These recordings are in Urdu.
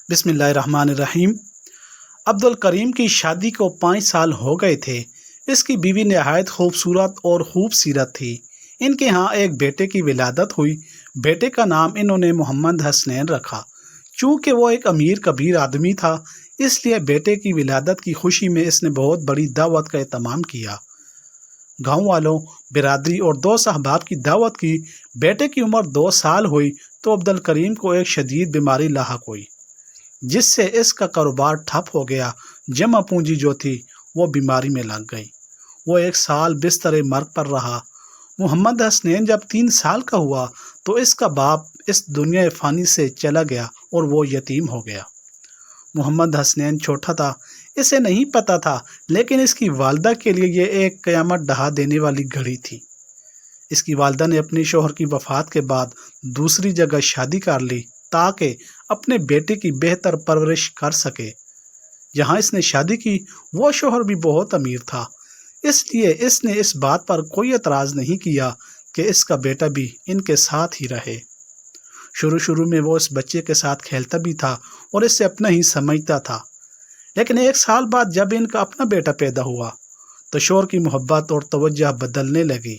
بسم اللہ الرحمن الرحیم۔ عبد الکریم کی شادی کو 5 سال ہو گئے تھے۔ اس کی بیوی نہایت خوبصورت اور خوب سیرت تھی۔ ان کے ہاں ایک بیٹے کی ولادت ہوئی۔ بیٹے کا نام انہوں نے محمد حسنین رکھا۔ چونکہ وہ ایک امیر کبیر آدمی تھا، اس لیے بیٹے کی ولادت کی خوشی میں اس نے بہت بڑی دعوت کا اہتمام کیا۔ گاؤں والوں، برادری اور دوست احباب کی دعوت کی۔ بیٹے کی عمر 2 سال ہوئی تو عبد الکریم کو ایک شدید بیماری لاحق ہوئی، جس سے اس کا کاروبار ٹھپ ہو گیا۔ جمع پونجی جو تھی وہ بیماری میں لگ گئی۔ وہ 1 سال بستر مرگ پر رہا۔ محمد حسنین جب 3 سال کا ہوا تو اس کا باپ اس دنیا فانی سے چلا گیا اور وہ یتیم ہو گیا۔ محمد حسنین چھوٹا تھا، اسے نہیں پتا تھا، لیکن اس کی والدہ کے لیے یہ ایک قیامت ڈہا دینے والی گھڑی تھی۔ اس کی والدہ نے اپنے شوہر کی وفات کے بعد دوسری جگہ شادی کر لی تاکہ اپنے بیٹے کی بہتر پرورش کر سکے۔ جہاں اس نے شادی کی وہ شوہر بھی بہت امیر تھا، اس لیے اس نے اس بات پر کوئی اعتراض نہیں کیا کہ اس کا بیٹا بھی ان کے ساتھ ہی رہے۔ شروع میں وہ اس بچے کے ساتھ کھیلتا بھی تھا اور اسے اپنا ہی سمجھتا تھا، لیکن 1 سال بعد جب ان کا اپنا بیٹا پیدا ہوا تو شوہر کی محبت اور توجہ بدلنے لگی۔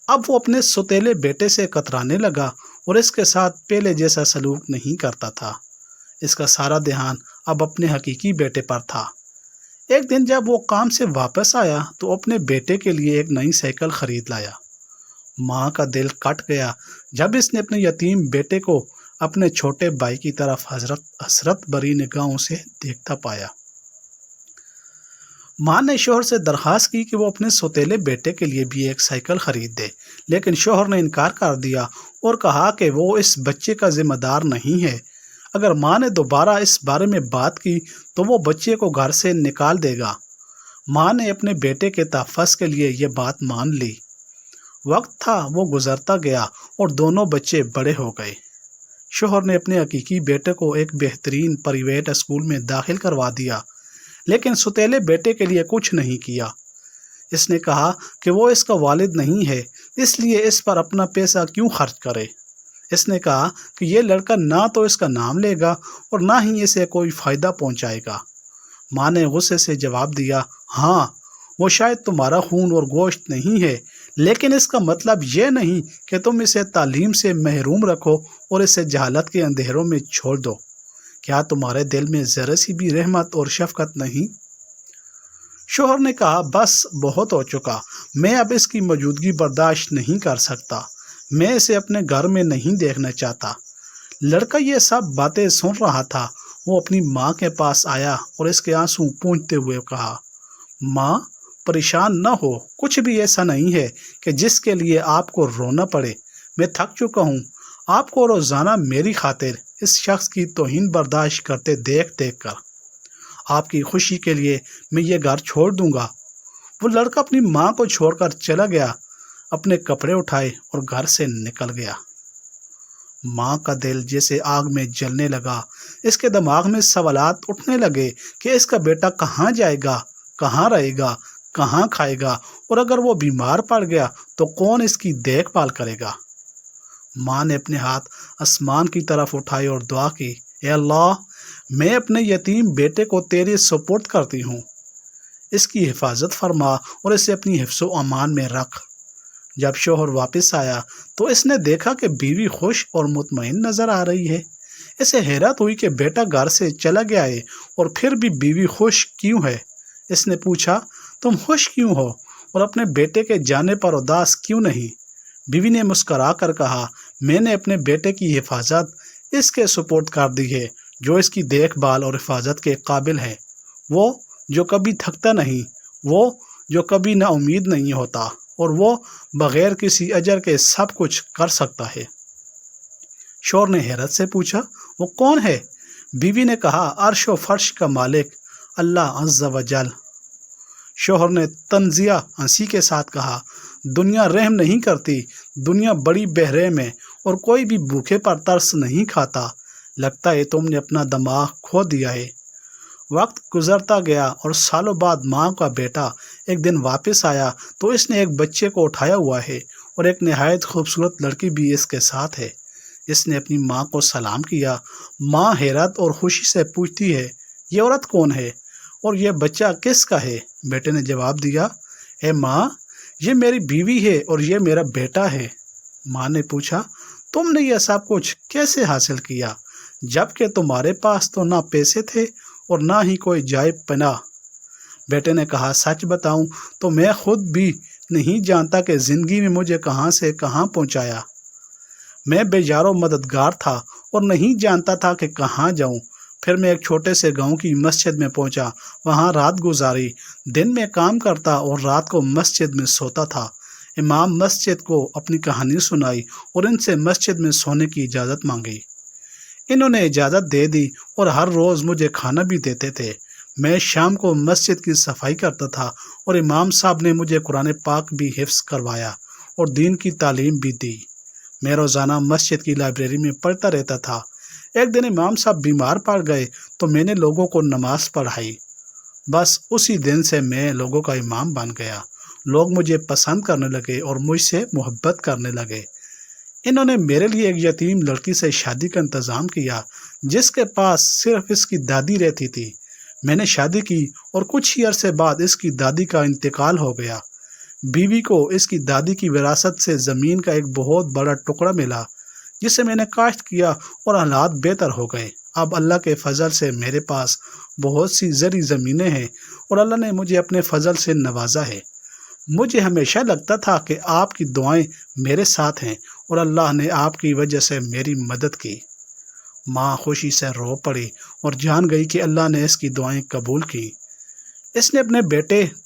اب وہ اپنے سوتیلے بیٹے سے کترانے لگا اور اس کے ساتھ پہلے جیسا سلوک نہیں کرتا تھا۔ اس کا سارا دھیان اب اپنے حقیقی بیٹے پر تھا۔ ایک دن جب وہ کام سے واپس آیا تو اپنے بیٹے کے لیے ایک نئی سائیکل خرید لایا۔ ماں کا دل کٹ گیا جب اس نے اپنے یتیم بیٹے کو اپنے چھوٹے بھائی کی طرف حسرت بھری نگاہوں سے دیکھتا پایا۔ ماں نے شوہر سے درخواست کی کہ وہ اپنے سوتیلے بیٹے کے لیے بھی ایک سائیکل خرید دے، لیکن شوہر نے انکار کر دیا اور کہا کہ وہ اس بچے کا ذمہ دار نہیں ہے۔ اگر ماں نے دوبارہ اس بارے میں بات کی تو وہ بچے کو گھر سے نکال دے گا۔ ماں نے اپنے بیٹے کے تحفظ کے لیے یہ بات مان لی۔ وقت تھا وہ گزرتا گیا اور دونوں بچے بڑے ہو گئے۔ شوہر نے اپنے حقیقی بیٹے کو ایک بہترین پرائیویٹ اسکول میں داخل کروا دیا، لیکن سوتیلے بیٹے کے لیے کچھ نہیں کیا۔ اس نے کہا کہ وہ اس کا والد نہیں ہے، اس لیے اس پر اپنا پیسہ کیوں خرچ کرے۔ اس نے کہا کہ یہ لڑکا نہ تو اس کا نام لے گا اور نہ ہی اسے کوئی فائدہ پہنچائے گا۔ ماں نے غصے سے جواب دیا، ہاں وہ شاید تمہارا خون اور گوشت نہیں ہے، لیکن اس کا مطلب یہ نہیں کہ تم اسے تعلیم سے محروم رکھو اور اسے جہالت کے اندھیروں میں چھوڑ دو۔ کیا تمہارے دل میں ذرا سی بھی رحمت اور شفقت نہیں؟ شوہر نے کہا، بس بہت ہو چکا، میں اب اس کی موجودگی برداشت نہیں کر سکتا، میں اسے اپنے گھر میں نہیں دیکھنا چاہتا۔ لڑکا یہ سب باتیں سن رہا تھا۔ وہ اپنی ماں کے پاس آیا اور اس کے آنسو پونچھتے ہوئے کہا، ماں پریشان نہ ہو، کچھ بھی ایسا نہیں ہے کہ جس کے لیے آپ کو رونا پڑے۔ میں تھک چکا ہوں آپ کو روزانہ میری خاطر اس شخص کی توہین برداشت کرتے دیکھ کر۔ آپ کی خوشی کے لیے میں یہ گھر چھوڑ دوں گا۔ وہ لڑکا اپنی ماں کو چھوڑ کر چلا گیا، اپنے کپڑے اٹھائے اور گھر سے نکل گیا۔ ماں کا دل جیسے آگ میں جلنے لگا۔ اس کے دماغ میں سوالات اٹھنے لگے کہ اس کا بیٹا کہاں جائے گا، کہاں رہے گا، کہاں کھائے گا، اور اگر وہ بیمار پڑ گیا تو کون اس کی دیکھ بھال کرے گا۔ ماں نے اپنے ہاتھ آسمان کی طرف اٹھائے اور دعا کی، اے اللہ، میں اپنے یتیم بیٹے کو تیرے سپرد کرتی ہوں، اس کی حفاظت فرما اور اسے اپنی حفظ و امان میں رکھ۔ جب شوہر واپس آیا تو اس نے دیکھا کہ بیوی خوش اور مطمئن نظر آ رہی ہے۔ اسے حیرت ہوئی کہ بیٹا گھر سے چلا گیا ہے اور پھر بھی بیوی خوش کیوں ہے۔ اس نے پوچھا، تم خوش کیوں ہو اور اپنے بیٹے کے جانے پر اداس کیوں نہیں؟ بیوی نے مسکرا کر کہا، میں نے اپنے بیٹے کی حفاظت اس کے سپرد کر دی ہے جو اس کی دیکھ بھال اور حفاظت کے قابل ہے، وہ جو کبھی تھکتا نہیں، وہ جو کبھی نا امید نہیں ہوتا، اور وہ بغیر کسی اجر کے سب کچھ کر سکتا ہے۔ شوہر نے حیرت سے پوچھا، وہ کون ہے؟ بیوی نے کہا، عرش و فرش کا مالک اللہ عز و جل۔ شوہر نے طنزیہ ہنسی کے ساتھ کہا، دنیا رحم نہیں کرتی، دنیا بڑی بہرحم ہے اور کوئی بھی بھوکے پر ترس نہیں کھاتا، لگتا ہے تم نے اپنا دماغ کھو دیا ہے۔ وقت گزرتا گیا اور سالوں بعد ماں کا بیٹا ایک دن واپس آیا تو اس نے ایک بچے کو اٹھایا ہوا ہے اور ایک نہایت خوبصورت لڑکی بھی اس کے ساتھ ہے۔ اس نے اپنی ماں کو سلام کیا۔ ماں حیرت اور خوشی سے پوچھتی ہے، یہ عورت کون ہے اور یہ بچہ کس کا ہے؟ بیٹے نے جواب دیا، اے ماں، یہ میری بیوی ہے اور یہ میرا بیٹا ہے۔ ماں نے پوچھا، تم نے یہ سب کچھ کیسے حاصل کیا جبکہ تمہارے پاس تو نہ پیسے تھے اور نہ ہی کوئی جائے پناہ؟ بیٹے نے کہا، سچ بتاؤں تو میں خود بھی نہیں جانتا کہ زندگی میں مجھے کہاں سے کہاں پہنچایا۔ میں بے یار و مددگار تھا اور نہیں جانتا تھا کہ کہاں جاؤں۔ پھر میں ایک چھوٹے سے گاؤں کی مسجد میں پہنچا، وہاں رات گزاری۔ دن میں کام کرتا اور رات کو مسجد میں سوتا تھا۔ امام مسجد کو اپنی کہانی سنائی اور ان سے مسجد میں سونے کی اجازت مانگی۔ انہوں نے اجازت دے دی اور ہر روز مجھے کھانا بھی دیتے تھے۔ میں شام کو مسجد کی صفائی کرتا تھا اور امام صاحب نے مجھے قرآن پاک بھی حفظ کروایا اور دین کی تعلیم بھی دی۔ میں روزانہ مسجد کی لائبریری میں پڑھتا رہتا تھا۔ ایک دن امام صاحب بیمار پڑ گئے تو میں نے لوگوں کو نماز پڑھائی۔ بس اسی دن سے میں لوگوں کا امام بن گیا۔ لوگ مجھے پسند کرنے لگے اور مجھ سے محبت کرنے لگے۔ انہوں نے میرے لیے ایک یتیم لڑکی سے شادی کا انتظام کیا جس کے پاس صرف اس کی دادی رہتی تھی۔ میں نے شادی کی اور کچھ ہی عرصے بعد اس کی دادی کا انتقال ہو گیا۔ بیوی کو اس کی دادی کی وراثت سے زمین کا ایک بہت بڑا ٹکڑا ملا جسے میں نے کاشت کیا اور حالات بہتر ہو گئے۔ اب اللہ کے فضل سے میرے پاس بہت سی زرعی زمینیں ہیں اور اللہ نے مجھے اپنے فضل سے نوازا ہے۔ مجھے ہمیشہ لگتا تھا کہ آپ کی دعائیں میرے ساتھ ہیں اور اللہ نے آپ کی وجہ سے میری مدد کی۔ ماں خوشی سے رو پڑی اور جان گئی کہ اللہ نے اس کی دعائیں قبول کی۔ اس نے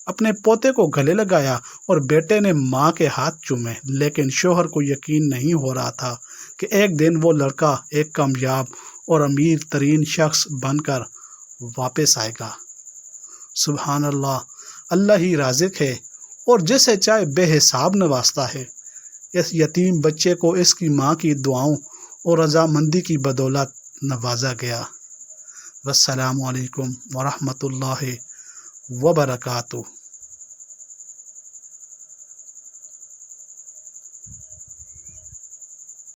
اپنے پوتے کو گلے لگایا اور بیٹے نے ماں کے ہاتھ چومے، لیکن شوہر کو یقین نہیں ہو رہا تھا کہ ایک دن وہ لڑکا ایک کامیاب اور امیر ترین شخص بن کر واپس آئے گا۔ سبحان اللہ، اللہ ہی رازق ہے اور جسے چاہے بے حساب نوازتا ہے۔ اس یتیم بچے کو اس کی ماں کی دعاؤں اور رضامندی کی بدولت نوازا گیا۔ والسلام علیکم ورحمۃ اللہ وبرکاتہ۔